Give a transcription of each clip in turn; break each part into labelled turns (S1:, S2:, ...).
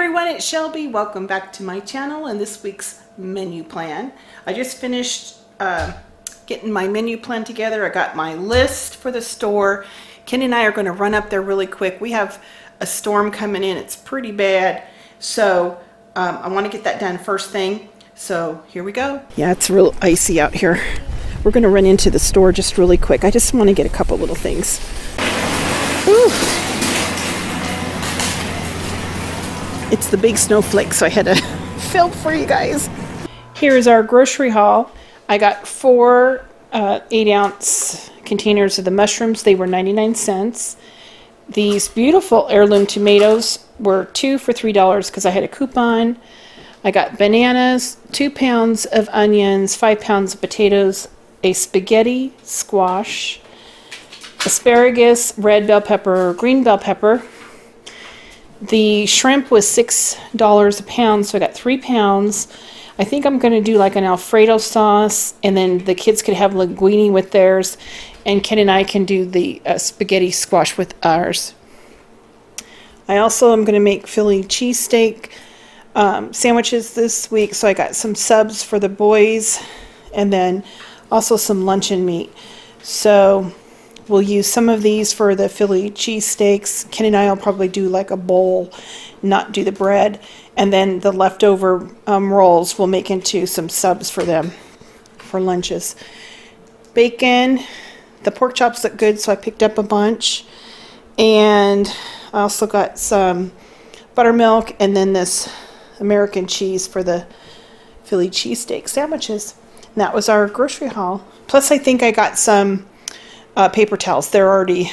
S1: everyone, it's Shelby. Welcome back to my channel and this week's menu plan. I just finished getting my menu plan together. I got my list for the store. Kenny and I are going to run up there really quick. We have a storm coming in. It's pretty bad. So I want to get that done first thing. So here we go. Yeah, it's real icy out here. We're going to run into the store just really quick. I just want to get a couple little things. Ooh. It's the big snowflake, so I had to film for you guys. Here's our grocery haul. I got 4 8-ounce containers of the mushrooms. They were 99 cents. These beautiful heirloom tomatoes were 2 for $3 because I had a coupon. I got bananas, 2 pounds of onions, 5 pounds of potatoes, a spaghetti squash, asparagus, red bell pepper, green bell pepper. The shrimp was $6 a pound, so I got 3 pounds. I think I'm going to do like an Alfredo sauce, and then the kids could have linguine with theirs, and Ken and I can do the spaghetti squash with ours. I also am going to make Philly cheesesteak sandwiches this week, so I got some subs for the boys, and then also some luncheon meat. So we'll use some of these for the Philly cheesesteaks. Ken and I will probably do like a bowl, not do the bread. And then the leftover rolls we'll make into some subs for them for lunches. Bacon. The pork chops look good, so I picked up a bunch. And I also got some buttermilk and then this American cheese for the Philly cheesesteak sandwiches. And that was our grocery haul. Plus I think I got some paper towels. They're already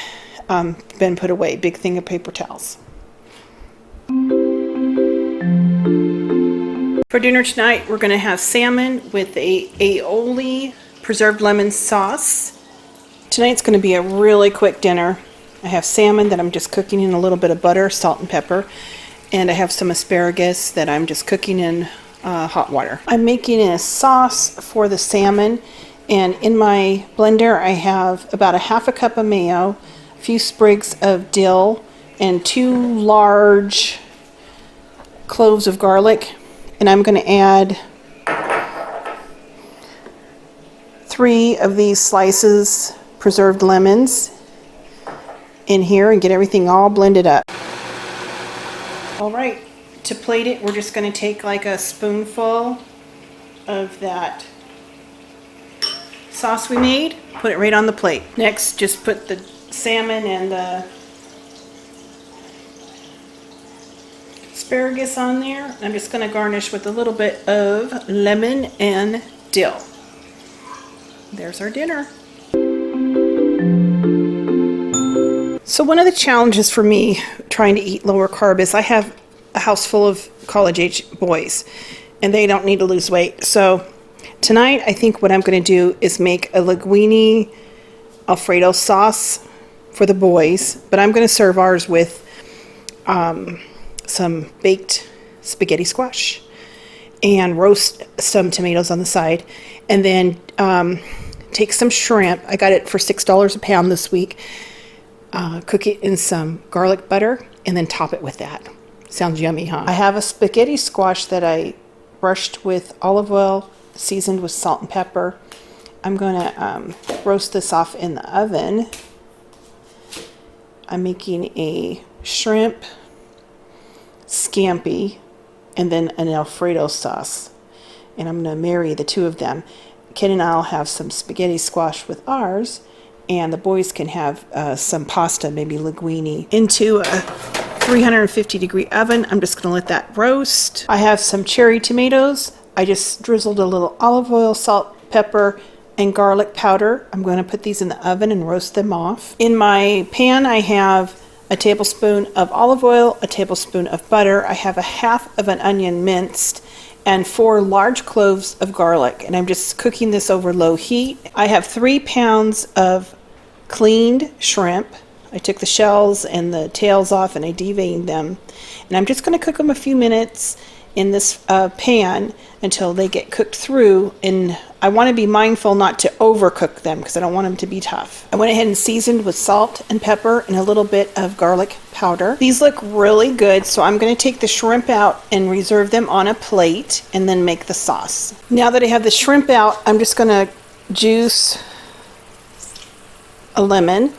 S1: been put away. Big thing of paper towels. For dinner tonight, we're going to have salmon with a aioli preserved lemon sauce. Tonight's going to be a really quick dinner. I have salmon that I'm just cooking in a little bit of butter, salt, and pepper. And I have some asparagus that I'm just cooking in hot water. I'm making a sauce for the salmon. And in my blender, I have about a half a cup of mayo, a few sprigs of dill, and 2 large cloves of garlic. And I'm going to add 3 of these slices preserved lemons in here and get everything all blended up. All right, to plate it, we're just going to take like a spoonful of that sauce we made, put it right on the plate. Next, just put the salmon and the asparagus on there. I'm just going to garnish with a little bit of lemon and dill. There's our dinner. So one of the challenges for me trying to eat lower carb is I have a house full of college-age boys, and they don't need to lose weight. So tonight, I think what I'm going to do is make a linguine Alfredo sauce for the boys, but I'm going to serve ours with some baked spaghetti squash and roast some tomatoes on the side, and then take some shrimp. I got it for $6 a pound this week. Cook it in some garlic butter and then top it with that. Sounds yummy, huh? I have a spaghetti squash that I brushed with olive oil, seasoned with salt and pepper. I'm going to roast this off in the oven. I'm making a shrimp scampi and then an Alfredo sauce. And I'm going to marry the 2 of them. Ken and I will have some spaghetti squash with ours, and the boys can have some pasta, maybe linguine, into a 350-degree oven. I'm just going to let that roast. I have some cherry tomatoes. I just drizzled a little olive oil, salt, pepper, and garlic powder. I'm going to put these in the oven and roast them off. In my pan, I have a tablespoon of olive oil, a tablespoon of butter. I have a half of an onion minced, and 4 large cloves of garlic. And I'm just cooking this over low heat. I have 3 pounds of cleaned shrimp. I took the shells and the tails off and I deveined them. And I'm just going to cook them a few minutes in this pan until they get cooked through, and I want to be mindful not to overcook them because I don't want them to be tough. I went ahead and seasoned with salt and pepper and a little bit of garlic powder. These look really good, so I'm going to take the shrimp out and reserve them on a plate and then make the sauce. Now that I have the shrimp out, I'm just going to juice a lemon.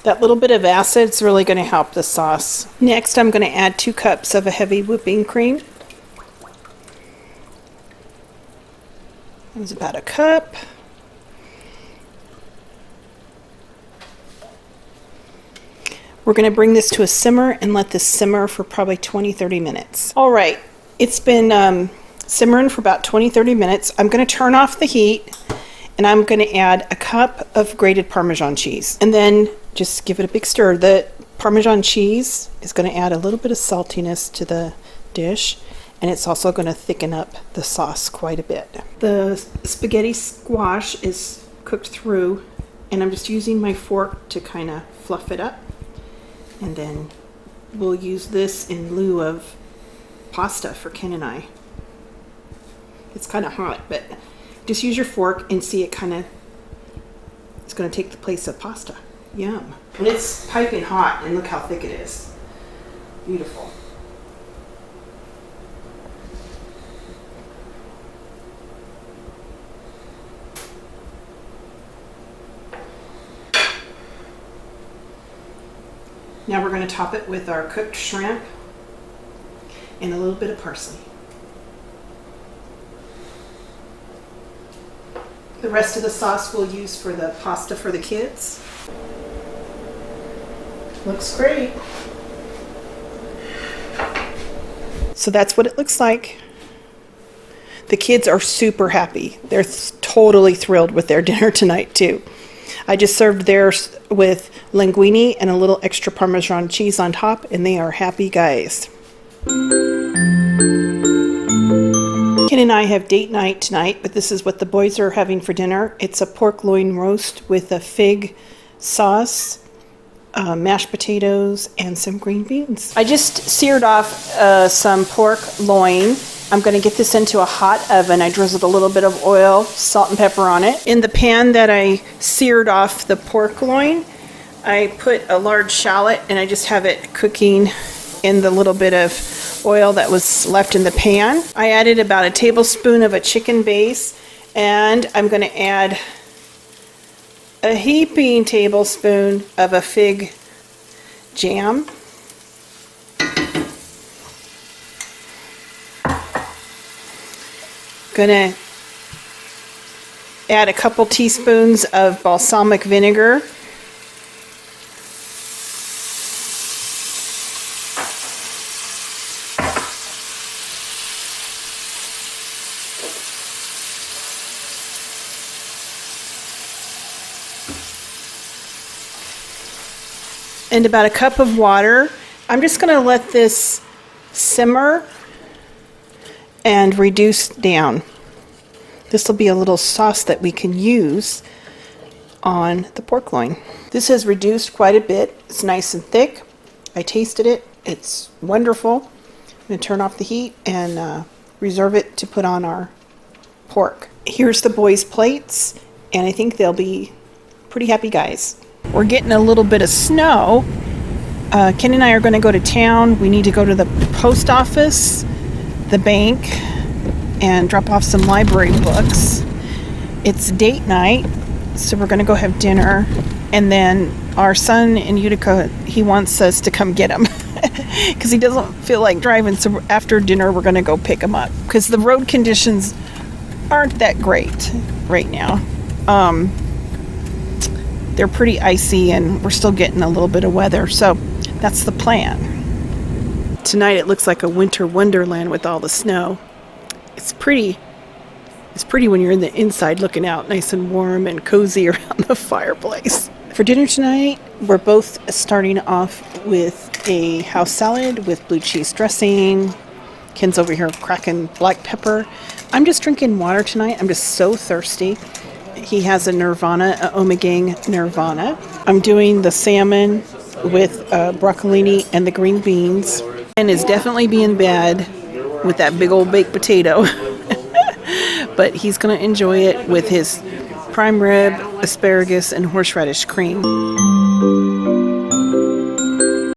S1: That little bit of acid is really going to help the sauce. Next, I'm going to add 2 cups of a heavy whipping cream. That was about a cup. We're going to bring this to a simmer and let this simmer for probably 20-30 minutes. All right, it's been simmering for about 20-30 minutes. I'm going to turn off the heat, and I'm going to add a cup of grated Parmesan cheese. And then just give it a big stir. The Parmesan cheese is going to add a little bit of saltiness to the dish, and it's also going to thicken up the sauce quite a bit. The spaghetti squash is cooked through, and I'm just using my fork to kind of fluff it up. And then we'll use this in lieu of pasta for Ken and I. It's kind of hot, but just use your fork and see it kind of, it's going to take the place of pasta. Yum. And it's piping hot, and look how thick it is. Beautiful. Now we're going to top it with our cooked shrimp and a little bit of parsley. The rest of the sauce we'll use for the pasta for the kids. Looks great. So that's what it looks like. The kids are super happy. They're totally thrilled with their dinner tonight too. I just served theirs with linguine and a little extra Parmesan cheese on top, and they are happy guys. Ken and I have date night tonight, but this is what the boys are having for dinner. It's a pork loin roast with a fig sauce, mashed potatoes, and some green beans. I just seared off some pork loin. I'm going to get this into a hot oven. I drizzled a little bit of oil, salt and pepper on it. In the pan that I seared off the pork loin, I put a large shallot, and I just have it cooking in the little bit of oil that was left in the pan. I added about a tablespoon of a chicken base, and I'm going to add a heaping tablespoon of a fig jam. Gonna add a couple teaspoons of balsamic vinegar. And about a cup of water. I'm just going to let this simmer and reduce down. This will be a little sauce that we can use on the pork loin. This has reduced quite a bit. It's nice and thick. I tasted it. It's wonderful. I'm going to turn off the heat and reserve it to put on our pork. Here's the boys' plates, and I think they'll be pretty happy guys. We're getting a little bit of snow. Ken and I are going to go to town. We need to go to the post office, the bank, and drop off some library books. It's date night, so we're going to go have dinner. And then our son in Utica, he wants us to come get him because he doesn't feel like driving. So after dinner, we're going to go pick him up because the road conditions aren't that great right now. They're pretty icy, and we're still getting a little bit of weather, so that's the plan. Tonight it looks like a winter wonderland with all the snow. It's pretty when you're in the inside looking out nice and warm and cozy around the fireplace. For dinner tonight, we're both starting off with a house salad with blue cheese dressing. Ken's over here cracking black pepper. I'm just drinking water tonight. I'm just so thirsty. He has a Nirvana, a Omegang Nirvana. I'm doing the salmon with broccolini and the green beans, and is definitely being bad with that big old baked potato. But he's going to enjoy it with his prime rib, asparagus, and horseradish cream.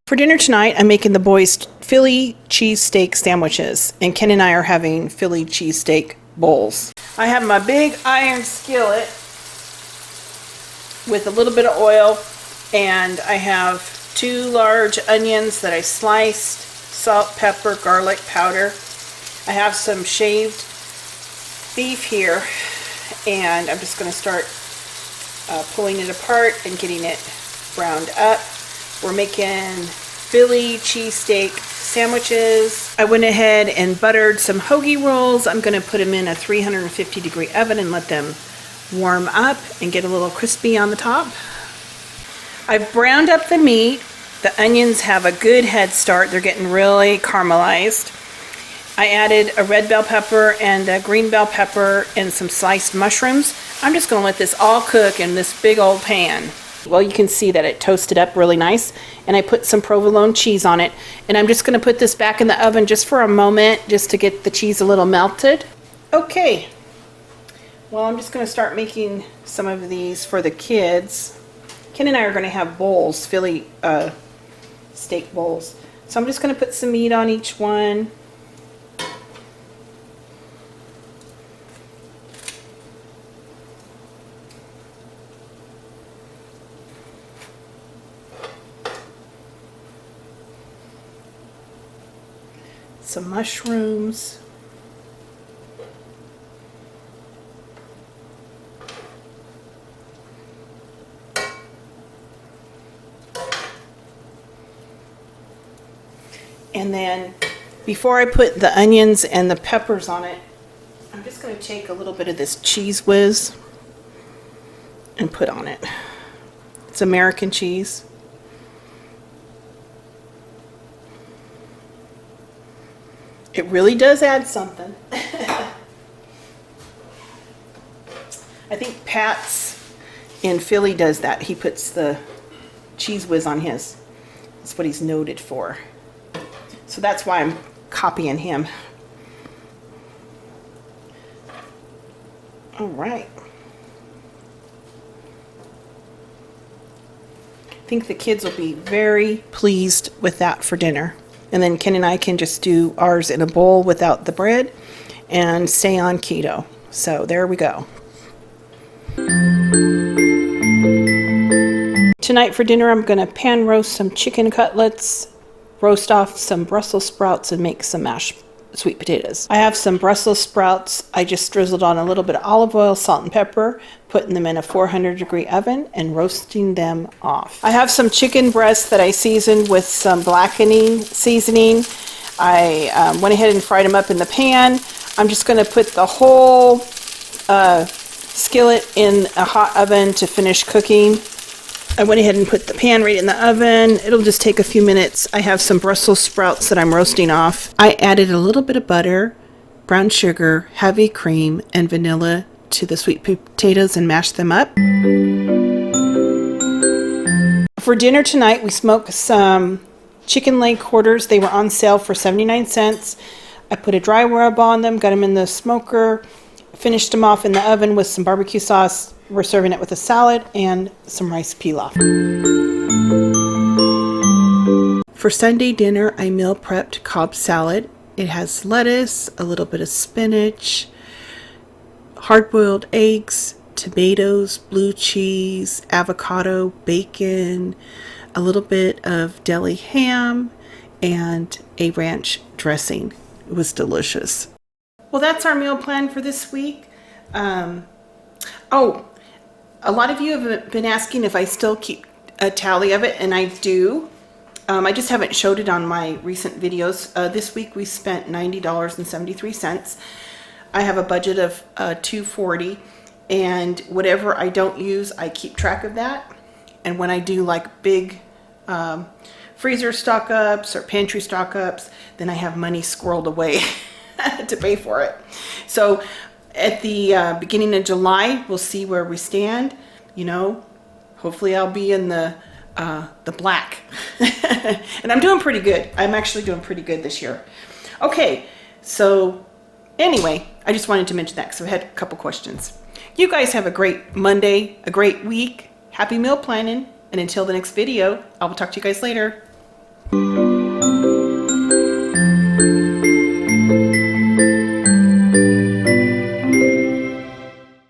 S1: For dinner tonight, I'm making the boys Philly cheesesteak sandwiches, and Ken and I are having Philly cheesesteak bowls. I have my big iron skillet with a little bit of oil, and I have 2 large onions that I sliced, salt, pepper, garlic powder. I have some shaved beef here, and I'm just going to start pulling it apart and getting it browned up. We're making Philly cheesesteak sandwiches. I went ahead and buttered some hoagie rolls. I'm going to put them in a 350-degree oven and let them warm up and get a little crispy on the top. I've browned up the meat. The onions have a good head start. They're getting really caramelized. I added a red bell pepper and a green bell pepper and some sliced mushrooms. I'm just going to let this all cook in this big old pan. Well, you can see that it toasted up really nice, and I put some provolone cheese on it, and I'm just going to put this back in the oven just for a moment just to get the cheese a little melted. Okay, well, I'm just going to start making some of these for the kids. Ken and I are going to have bowls, Philly steak bowls. So I'm just going to put some meat on each one. Some mushrooms. And then before I put the onions and the peppers on it, I'm just going to take a little bit of this cheese whiz and put on it. It's American cheese. It really does add something. I think Pat's in Philly does that. He puts the cheese whiz on his. That's what he's noted for. So that's why I'm copying him. All right. I think the kids will be very pleased with that for dinner. And then Ken and I can just do ours in a bowl without the bread and stay on keto. So there we go. Tonight for dinner, I'm going to pan roast some chicken cutlets, roast off some Brussels sprouts, and make some mashed sweet potatoes. I have some Brussels sprouts. I just drizzled on a little bit of olive oil, salt, and pepper, putting them in a 400-degree oven and roasting them off. I have some chicken breasts that I seasoned with some blackening seasoning. I went ahead and fried them up in the pan. I'm just going to put the whole skillet in a hot oven to finish cooking. I went ahead and put the pan right in the oven. It'll just take a few minutes. I have some Brussels sprouts that I'm roasting off. I added a little bit of butter, brown sugar, heavy cream, and vanilla to the sweet potatoes and mashed them up. For dinner tonight, we smoked some chicken leg quarters. They were on sale for 79 cents. I put a dry rub on them, got them in the smoker, finished them off in the oven with some barbecue sauce. We're serving it with a salad and some rice pilaf. For Sunday dinner, I meal prepped Cobb salad. It has lettuce, a little bit of spinach, hard-boiled eggs, tomatoes, blue cheese, avocado, bacon, a little bit of deli ham, and a ranch dressing. It was delicious. Well, that's our meal plan for this week. A lot of you have been asking if I still keep a tally of it, and I do. I just haven't showed it on my recent videos. This week we spent $90.73. I have a budget of $240, and whatever I don't use, I keep track of that. And when I do like big freezer stock ups or pantry stock ups, then I have money squirreled away to pay for it. So at the beginning of July, we'll see where we stand. You know, hopefully I'll be in the black. And I'm doing pretty good. I'm actually doing pretty good this year. Okay, so anyway, I just wanted to mention that because I had a couple questions. You guys have a great Monday, a great week. Happy meal planning. And until the next video, I will talk to you guys later.